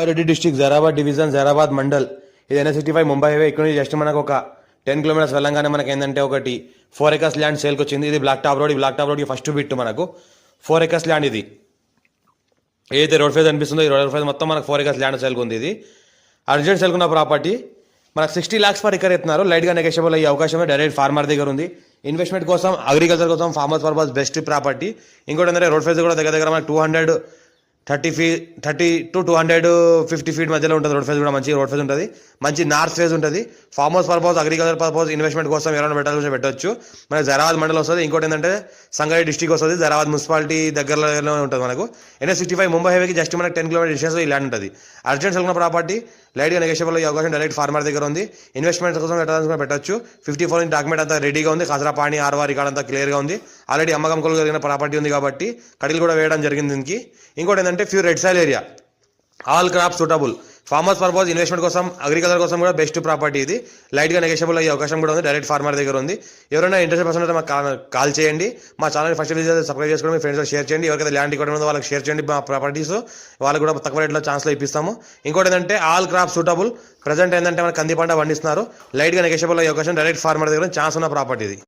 Reddy district Zaheerabad division Zaheerabad mandal ఇది NH65 Mumbai highway. ఇక్కడ నుంచి జస్ట్ మనకు ఒక 10 కిలోమీటర్స్ వెళ్ళంగానే మనకి ఏంటంటే ఒకటి 4 acres ల్యాండ్ సేల్కి వచ్చింది. ఇది బ్లాక్ టాప్ రోడ్. ఈ బ్లాక్ టాప్ రోడ్కి ఫస్ట్ బిట్ మనకు 4 acres ల్యాండ్. ఇది ఏదైతే రోడ్ ఫేజ్ అనిపిస్తుందో ఈ రోడ్ ఫేజ్ మొత్తం మనకు 4 acres ల్యాండ్ సేల్కి ఉంది. ఇది అర్జెంట్ సేల్కున్న ప్రాపర్టీ. మనకు 60 lakhs పర్ ఎకర్ ఎత్తున్నారు. లైట్గా నెగోషియబుల్ అయ్యే అవకాశం డైరెక్ట్ ఫార్మర్ దగ్గర ఉంది. ఇన్వెస్ట్మెంట్ కోసం అగ్రికల్చర్ కోసం ఫార్మర్స్ పర్పస్ బెస్ట్ ప్రాపర్టీ. ఇంకోటి ఏంటంటే రోడ్ ఫేజ్ కూడా దగ్గర మనకు 230 to 250 feet మధ్యలో ఉంటుంది. రోడ్ ఫేజ్ కూడా మంచి రోడ్ ఫేజ్ ఉంటుంది. మంచి నార్త్ ఫేజ్ ఉంటుంది. Farmers purpose agriculture purpose investment కోసం ఎవరైనా పెట్టాల్సి పెట్టవచ్చు. మనకి జైరాబాద్ మండలం వస్తుంది. ఇంకోటి ఏంటంటే సంగారెడ్డి డిస్ట్రిక్ట్ వస్తుంది. జైరాబాద్ మున్సిపాలిటీ దగ్గరలో ఉంటుంది. మనకు NH65 ముంబై హైవేకి జస్ట్ మనకు 10 kilometers డిస్టెన్స్ ఈ ల్యాండ్ ఉంటుంది. అర్జెంట్ సెల్కున్న ప్రాపర్టీ. లైట్గా నెగోషియబుల్ అయ్యే అవకాశం డైరెక్ట్ ఫార్మర్ దగ్గర ఉంది. ఇన్వెస్ట్మెంట్ కోసం పెట్టాల్సిన పెట్టచ్చు. 54 డాక్యుమెంట్ అంతా రెడీగా ఉంది. కసరా పాణి ఆర్వార్ ఇక్కడ అంతా క్లియర్గా ఉంది. ఆల్రెడీ అమ్మకం కొలు కలిగిన ప్రాపర్టీ ఉంది కాబట్టి కడిలు కూడా వేయడం జరిగింది దీనికి. ఇంకోటి ఏంటంటే pure red soil area, all crop suitable. Farmers purpose investment కోసం అగ్రికల్చర్ కోసం కూడా బెస్ట్ ప్రాపర్టీ. ఇది లైట్గా నెగోషియబుల్ అయ్యే అవకాశం కూడా ఉంది. డైరెక్ట్ ఫార్మర్ దగ్గర ఉంది. ఎవరైనా ఇంట్రెస్ట్ పర్సన్ అయితే మాకు కాల్ చేయండి. మా ఛానల్ ఫస్ట్ సబ్స్క్రైబ్ చేసుకోండి. మీ ఫ్రెండ్స్ షేర్ చేయండి. ఎవరికైతే ల్యాండ్ ఇక్కడ ఉందో వాళ్ళకి షేర్ చేయండి. మా ప్రాపర్టీస్ వాళ్ళకి కూడా తక్కువ రేట్లో ఛాన్స్లో ఇప్పిస్తాము. ఇంకోటి ఏంటంటే ఆల్ క్రాప్ సూటబుల్. ప్రజెంట్ ఏంటంటే మనకి కంది పంట పండిస్తున్నారు. లైట్గా నెగోషియబుల్ అయ్యే అవకాశం డైరెక్ట్ ఫార్మర్ దగ్గర ఛాన్స్ ఉన్న ప్రాపర్టీ ఇది.